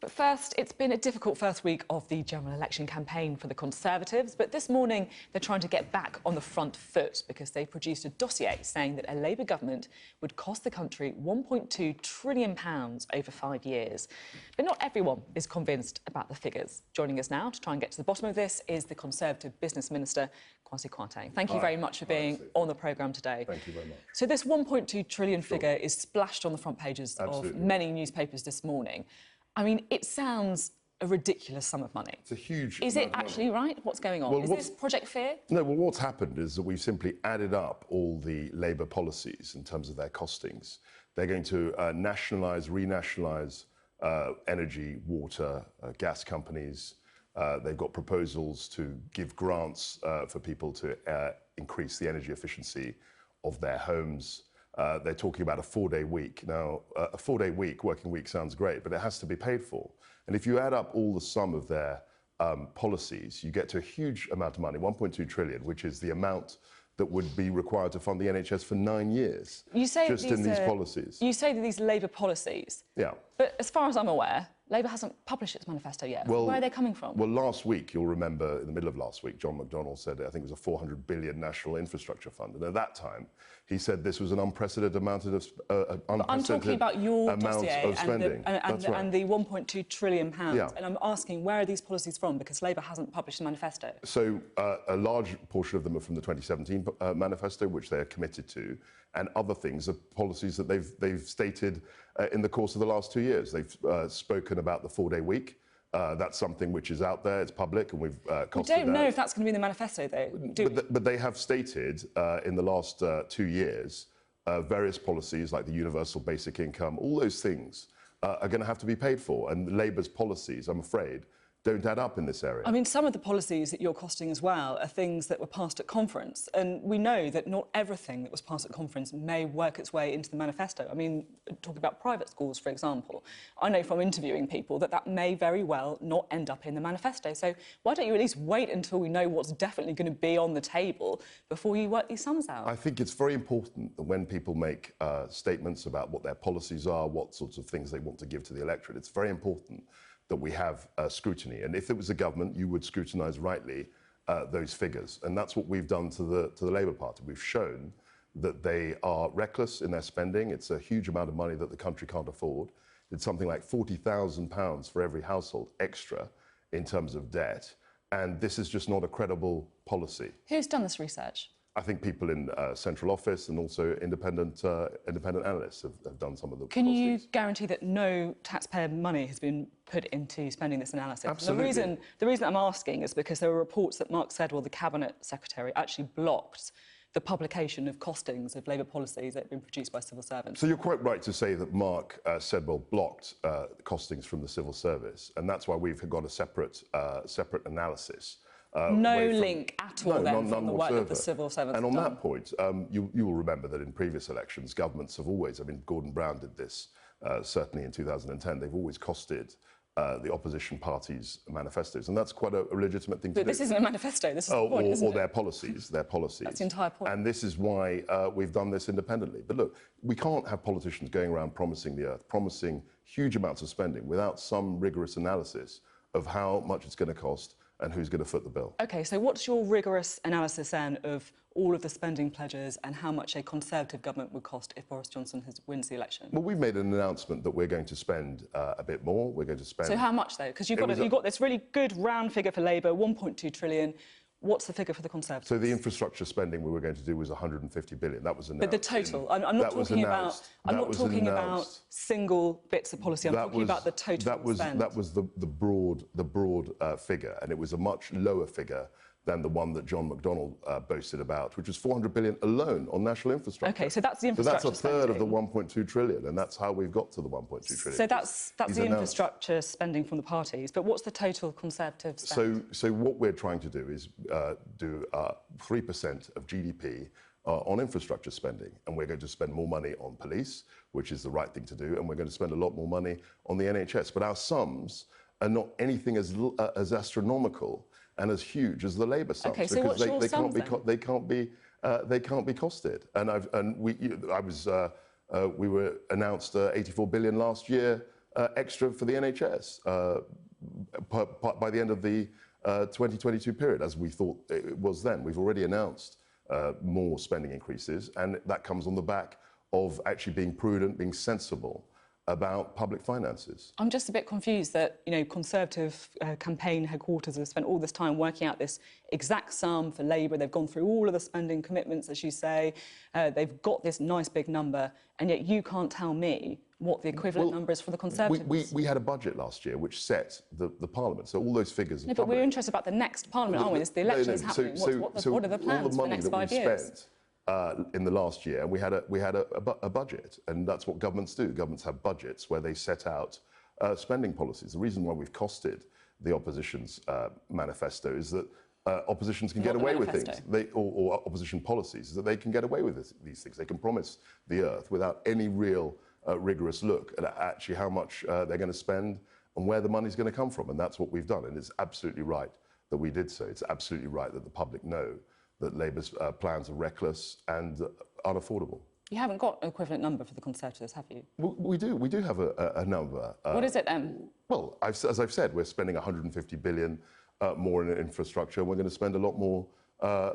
But first, it's been a difficult first week of the general election campaign for the Conservatives, but this morning they're trying to get back on the front foot because they produced a dossier saying that a Labour government would cost the country £1.2 trillion over 5 years. But not everyone is convinced about the figures. Joining us now to try and get to the bottom of this is the Conservative Business Minister, Kwasi Kwarteng. Thank you very much for being on the programme today. Thank you very much. So this £1.2 trillion figure is splashed on the front pages of many newspapers this morning. I mean, it sounds a ridiculous sum of money. It's a huge Is it actually right? What's going on? Is this Project Fear? No, well, what's happened is that we've simply added up all the Labour policies in terms of their costings. They're going to nationalise, renationalise energy, water, gas companies. They've got proposals to give grants for people to increase the energy efficiency of their homes. They're talking about a 4-day week. Now, a 4-day week, working week, sounds great, but it has to be paid for. And if you add up all the sum of their policies, you get to a huge amount of money, 1.2 trillion, which is the amount that would be required to fund the NHS for 9 years. You say just in these policies. You say that these Labour policies. Yeah. But as far as I'm aware, Labour hasn't published its manifesto yet. Well, where are they coming from? Well, last week, you'll remember, in the middle of last week, John McDonnell said, I think it was a 400 billion national infrastructure fund. And at that time, he said this was an unprecedented amount of I'm talking about your dossier of spending. And the 1.2 trillion pounds. Yeah. And I'm asking, where are these policies from? Because Labour hasn't published a manifesto. So a large portion of them are from the 2017 manifesto, which they are committed to, and other things are policies that they've stated in the course of the last 2 years. They've spoken about the 4-day week. That's something which is out there, it's public, and we've costed We don't know if that's going to be in the manifesto, though, do we? But they have stated in the last 2 years various policies like the universal basic income, all those things are going to have to be paid for. And Labour's policies, I'm afraid, don't add up in this area. I mean, some of the policies that you're costing as well are things that were passed at conference, and we know that not everything that was passed at conference may work its way into the manifesto. I mean, talking about private schools, for example, I know from interviewing people that that may very well not end up in the manifesto. So why don't you at least wait until we know what's definitely going to be on the table before you work these sums out? I think it's very important that when people make statements about what their policies are, what sorts of things they want to give to the electorate, it's very important that we have scrutiny. And if it was a government, you would scrutinise rightly those figures. And that's what we've done to the Labour Party. We've shown that they are reckless in their spending. It's a huge amount of money that the country can't afford. It's something like £40,000 for every household extra in terms of debt. And this is just not a credible policy. Who's done this research? I think people in central office and also independent analysts have done some of the Can you guarantee that no taxpayer money has been put into spending this analysis? Absolutely. The reason I'm asking is because there were reports that Mark Sedwill, the Cabinet Secretary, actually blocked the publication of costings of Labour policies that have been produced by civil servants. So you're quite right to say that Mark Sedwill blocked costings from the civil service, and that's why we've got a separate analysis. No link at all from the work of the civil servants. And on that point, you will remember that in previous elections, governments have always, I mean, Gordon Brown did this, certainly in 2010, they've always costed the opposition parties' manifestos, and that's quite a legitimate thing to do. But this isn't a manifesto, this is the point, isn't it? Or their policies. That's the entire point. And this is why we've done this independently. But look, we can't have politicians going around promising the earth, promising huge amounts of spending without some rigorous analysis of how much it's going to cost and who's going to foot the bill. OK, so what's your rigorous analysis, then, of all of the spending pledges and how much a Conservative government would cost if Boris Johnson wins the election? Well, we've made an announcement that we're going to spend a bit more. We're going to spend... So how much, though? Because you've got this really good round figure for Labour, 1.2 trillion. What's the figure for the Conservatives? So the infrastructure spending we were going to do was 150 billion. That was announced. But the total. I'm not talking about. I'm not talking about single bits of policy. I'm talking about the total spend. That was the broad figure, and it was a much lower figure than the one that John McDonnell boasted about, which was 400 billion alone on national infrastructure. OK, so that's the infrastructure So that's a third of the 1.2 trillion, and that's how we've got to the 1.2 trillion. So that's the infrastructure spending from the parties, but what's the total Conservative spend? So what we're trying to do is do 3% of GDP on infrastructure spending, and we're going to spend more money on police, which is the right thing to do, and we're going to spend a lot more money on the NHS. But our sums are not anything as astronomical and as huge as the Labour sums, okay, so because what's your they can't be costed. And we were announced 84 billion last year. extra for the NHS by the end of the 2022 period, as we thought it was then. We've already announced more spending increases, and that comes on the back of actually being prudent, being sensible about public finances. I'm just a bit confused that, Conservative campaign headquarters have spent all this time working out this exact sum for Labour. They've gone through all of the spending commitments, as you say. They've got this nice big number, and yet you can't tell me what the equivalent number is for the Conservatives. We had a budget last year which set the Parliament, so all those figures are No, but we're interested about the next Parliament, aren't we? The election is happening. What are the plans for the next 5 years? In the last year, we had a budget, and that's what governments do. Governments have budgets where they set out spending policies. The reason why we've costed the opposition's manifesto is that oppositions can get away with things, or opposition policies, is that they can get away with these things. They can promise the earth without any real rigorous look at actually how much they're going to spend and where the money's going to come from, and that's what we've done. And it's absolutely right that we did so. It's absolutely right that the public know that Labour's plans are reckless and unaffordable. You haven't got an equivalent number for the Conservatives, have you? We do have a number. What is it then? Well, as I've said, we're spending 150 billion more in infrastructure. We're going to spend a lot more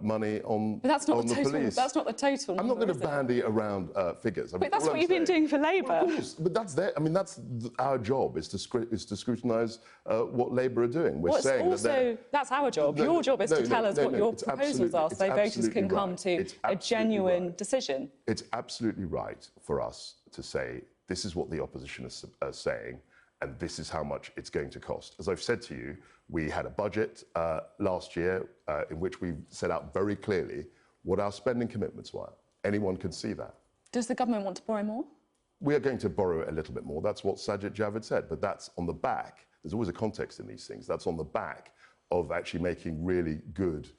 money on But that's not the total. Police. That's not the total number, I'm not going to bandy around figures. But that's what you've been doing for Labour. Well, of course, but that's our job is to scrutinise what Labour are doing. We're saying that's our job. Your job is to tell us what your proposals are, so voters can come to a genuine decision. It's absolutely right for us to say this is what the opposition is saying, and this is how much it's going to cost. As I've said to you, we had a budget last year in which we set out very clearly what our spending commitments were. Anyone can see that. Does the government want to borrow more? We are going to borrow a little bit more. That's what Sajid Javid said, but that's on the back. There's always a context in these things. That's on the back of actually making really good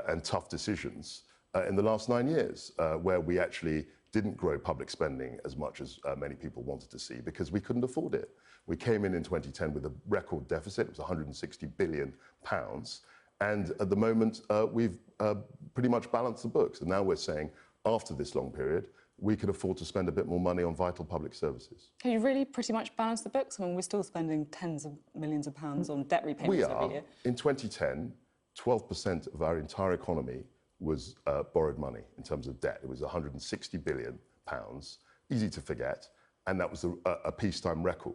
and tough decisions in the last 9 years, where we actually didn't grow public spending as much as many people wanted to see because we couldn't afford it. We came in 2010 with a record deficit. It was £160 billion. And at the moment, we've pretty much balanced the books. And now we're saying, after this long period, we can afford to spend a bit more money on vital public services. Have you really pretty much balanced the books? I mean, we're still spending tens of millions of pounds on debt repayments every year. In 2010, 12% of our entire economy was borrowed money in terms of debt. It was £160 billion, easy to forget, and that was a peacetime record.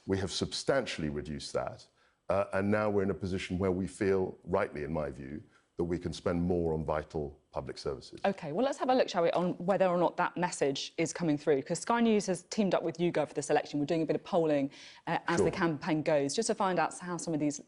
We have substantially reduced that, and now we're in a position where we feel, rightly in my view, that we can spend more on vital public services. OK, well, let's have a look, shall we, on whether or not that message is coming through, because Sky News has teamed up with YouGov for this election. We're doing a bit of polling as the campaign goes, just to find out how some of these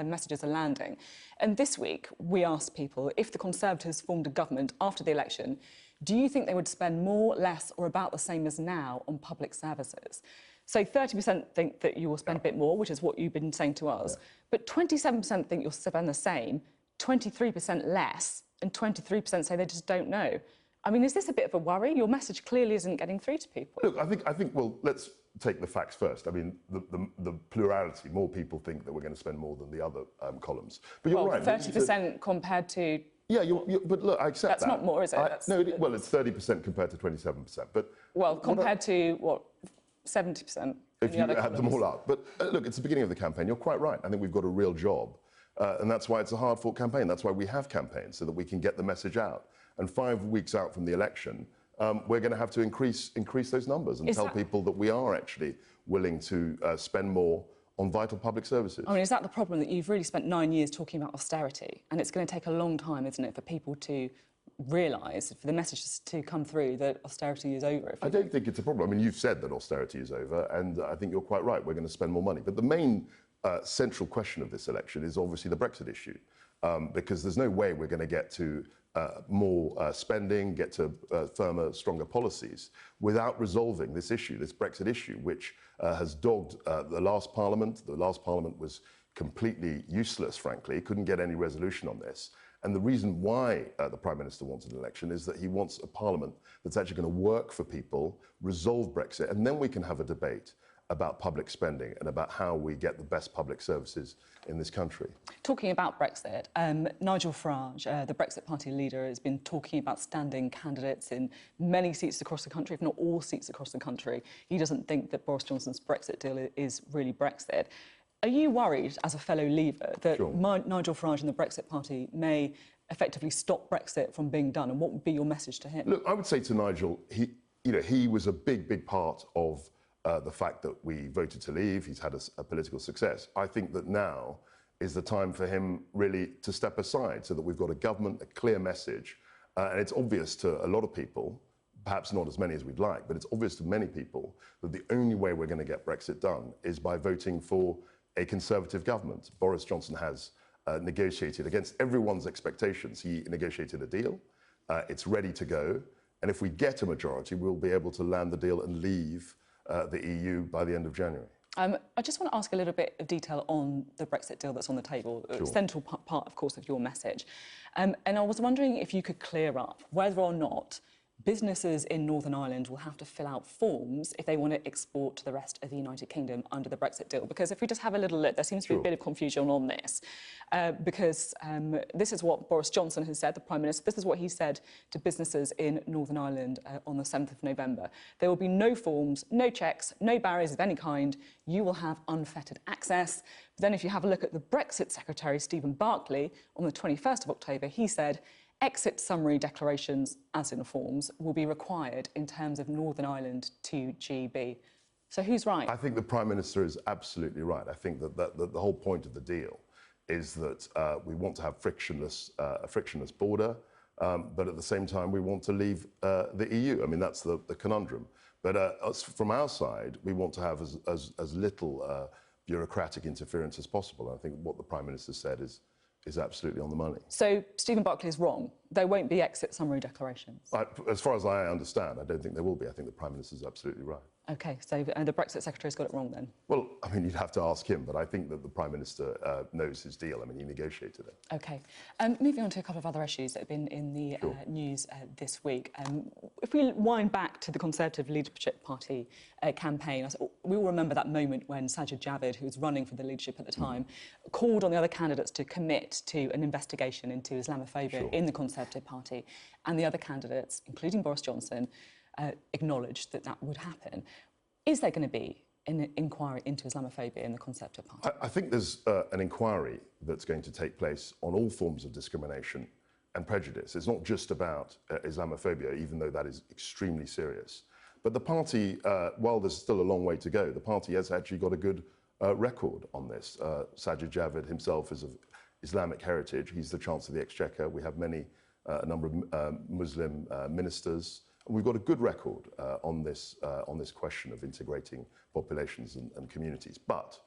messages are landing. And this week, we asked people, if the Conservatives formed a government after the election, do you think they would spend more, less, or about the same as now on public services? So 30% think that you will spend a bit more, which is what you've been saying to us, but 27% think you'll spend the same, 23% less, and 23% say they just don't know. I mean, is this a bit of a worry? Your message clearly isn't getting through to people. Look, I think well, let's take the facts first. I mean, the plurality, more people think that we're going to spend more than the other columns. But you're right. 30% compared to... Yeah, but look, I accept that. That's not more, is it? Well, it's 30% compared to 27%. But well, compared to, what, 70%? If you add them all up. But look, it's the beginning of the campaign. You're quite right. I think we've got a real job. And that's why it's a hard-fought campaign. That's why we have campaigns, so that we can get the message out. And 5 weeks out from the election, we're going to have to increase those numbers and tell people that we are actually willing to spend more on vital public services. I mean, is that the problem, that you've really spent 9 years talking about austerity, and it's going to take a long time, isn't it, for people to realise, for the messages to come through that austerity is over? I don't think it's a problem. I mean, you've said that austerity is over, and I think you're quite right. We're going to spend more money. But the main central question of this election is obviously the Brexit issue, because there's no way we're going to get to more spending, get to firmer, stronger policies without resolving this issue, this Brexit issue, which has dogged the last Parliament. The last Parliament was completely useless, frankly, couldn't get any resolution on this. And the reason why the Prime Minister wants an election is that he wants a Parliament that's actually going to work for people, resolve Brexit, and then we can have a debate about public spending and about how we get the best public services in this country. Talking about Brexit, Nigel Farage, the Brexit Party leader, has been talking about standing candidates in many seats across the country, if not all seats across the country. He doesn't think that Boris Johnson's Brexit deal is really Brexit. Are you worried, as a fellow Leaver, that Nigel Farage and the Brexit Party may effectively stop Brexit from being done? And what would be your message to him? Look, I would say to Nigel, he was a big part of the fact that we voted to leave. He's had a political success. I think that now is the time for him really to step aside so that we've got a government, a clear message. And it's obvious to a lot of people, perhaps not as many as we'd like, but it's obvious to many people that the only way we're going to get Brexit done is by voting for a Conservative government. Boris Johnson has negotiated against everyone's expectations. He negotiated a deal. It's ready to go. And if we get a majority, we'll be able to land the deal and leave the EU by the end of January. I just want to ask a little bit of detail on the Brexit deal that's on the table, a central part, of course, of your message. And I was wondering if you could clear up whether or not businesses in Northern Ireland will have to fill out forms if they want to export to the rest of the United Kingdom under the Brexit deal. Because if we just have a little look, there seems to be a bit of confusion on this. Because this is what Boris Johnson has said, the Prime Minister. This is what he said to businesses in Northern Ireland on the 7th of November. There will be no forms, no checks, no barriers of any kind. You will have unfettered access. But then if you have a look at the Brexit Secretary, Stephen Barclay, on the 21st of October, he said, exit summary declarations, as in forms, will be required in terms of Northern Ireland to GB. So who's right? I think the Prime Minister is absolutely right. I think that the whole point of the deal is that we want to have a frictionless border, but at the same time we want to leave the EU. I mean, that's the conundrum. But from our side, we want to have as little bureaucratic interference as possible. I think what the Prime Minister said is absolutely on the money. So Stephen Barclay is wrong. There won't be exit summary declarations. As far as I understand, I don't think there will be. I think the Prime Minister is absolutely right. OK, so the Brexit Secretary's got it wrong then? Well, I mean, you'd have to ask him, but I think that the Prime Minister knows his deal. I mean, he negotiated it. OK. Moving on to a couple of other issues that have been in the news this week. If we wind back to the Conservative Leadership Party campaign, we all remember that moment when Sajid Javid, who was running for the leadership at the time, called on the other candidates to commit to an investigation into Islamophobia in the Conservative Party. And the other candidates, including Boris Johnson, acknowledged that that would happen. Is there going to be an inquiry into Islamophobia in the Conservative Party? I think there's an inquiry that's going to take place on all forms of discrimination and prejudice. It's not just about Islamophobia, even though that is extremely serious. But the party, while there's still a long way to go, the party has actually got a good record on this. Sajid Javid himself is of Islamic heritage. He's the Chancellor of the Exchequer. We have a number of Muslim ministers. And we've got a good record on this question of integrating populations and communities. But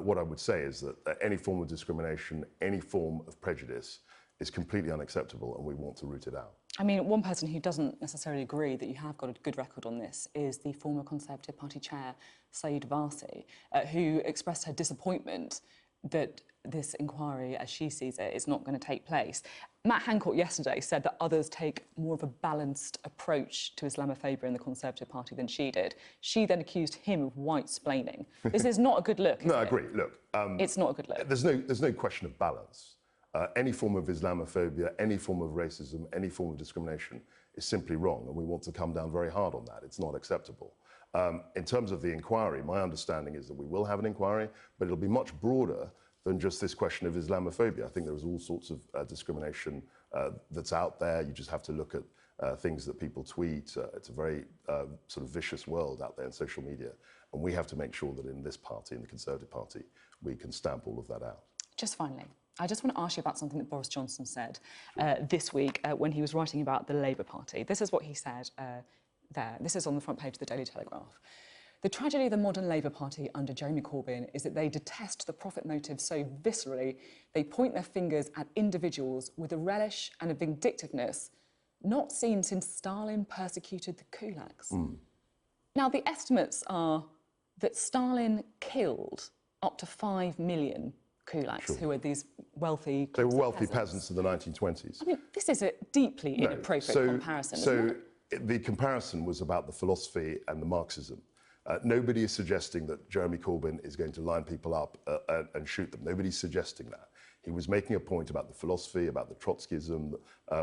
what I would say is that any form of discrimination, any form of prejudice is completely unacceptable, and we want to root it out. I mean, one person who doesn't necessarily agree that you have got a good record on this is the former Conservative Party chair, Saeed Varsi, who expressed her disappointment that this inquiry, as she sees it, is not going to take place. Matt Hancock yesterday said that others take more of a balanced approach to Islamophobia in the Conservative Party than she did. She then accused him of white-splaining. This is not a good look, is I agree. Look, it's not a good look. There's no question of balance. Any form of Islamophobia, any form of racism, any form of discrimination is simply wrong, and we want to come down very hard on that. It's not acceptable. In terms of the inquiry, my understanding is that we will have an inquiry, but it'll be much broader than just this question of Islamophobia. I think there is all sorts of discrimination that's out there. You just have to look at things that people tweet. It's a very sort of vicious world out there in social media. And we have to make sure that in this party, in the Conservative Party, we can stamp all of that out. Just finally, I just want to ask you about something that Boris Johnson said this week when he was writing about the Labour Party. This is what he said there. This is on the front page of the Daily Telegraph. The tragedy of the modern Labour Party under Jeremy Corbyn is that they detest the profit motive so viscerally, they point their fingers at individuals with a relish and a vindictiveness not seen since Stalin persecuted the kulaks. Now, the estimates are that Stalin killed up to 5 million kulaks, who are these wealthy... They were wealthy peasants in the 1920s. I mean, this is a deeply inappropriate comparison, isn't it? The comparison was about the philosophy and the Marxism. Nobody is suggesting that Jeremy Corbyn is going to line people up and shoot them. Nobody's suggesting that. He was making a point about the philosophy, about the Trotskyism.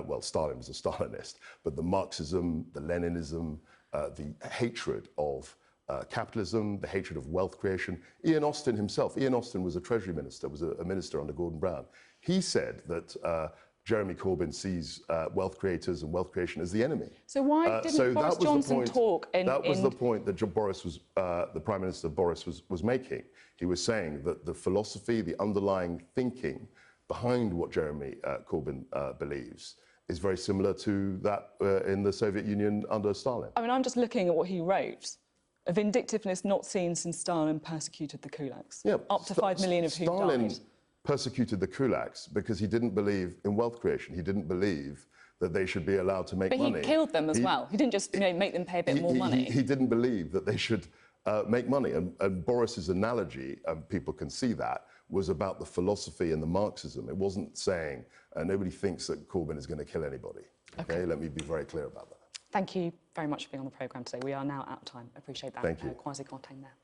Well, Stalin was a Stalinist, but the Marxism, the Leninism, the hatred of capitalism, the hatred of wealth creation. Ian Austin himself, Ian Austin was a Treasury Minister, was a minister under Gordon Brown. He said that Jeremy Corbyn sees wealth creators and wealth creation as the enemy. So why didn't Boris Johnson talk in... That was the point that the Prime Minister Boris was making. He was saying that the philosophy, the underlying thinking behind what Jeremy Corbyn believes is very similar to that in the Soviet Union under Stalin. I mean, I'm just looking at what he wrote. A vindictiveness not seen since Stalin persecuted the kulaks. Yeah, up to 5 million of whom Stalin died. Persecuted the kulaks because he didn't believe in wealth creation. He didn't believe that they should be allowed to make money. But he killed them as well. He didn't just make them pay a bit more money. He didn't believe that they should make money. And Boris's analogy, people can see that, was about the philosophy and the Marxism. It wasn't saying nobody thinks that Corbyn is going to kill anybody. Okay? Let me be very clear about that. Thank you very much for being on the programme today. We are now out of time. Appreciate that. Thank you. Kwasi Kwarteng there.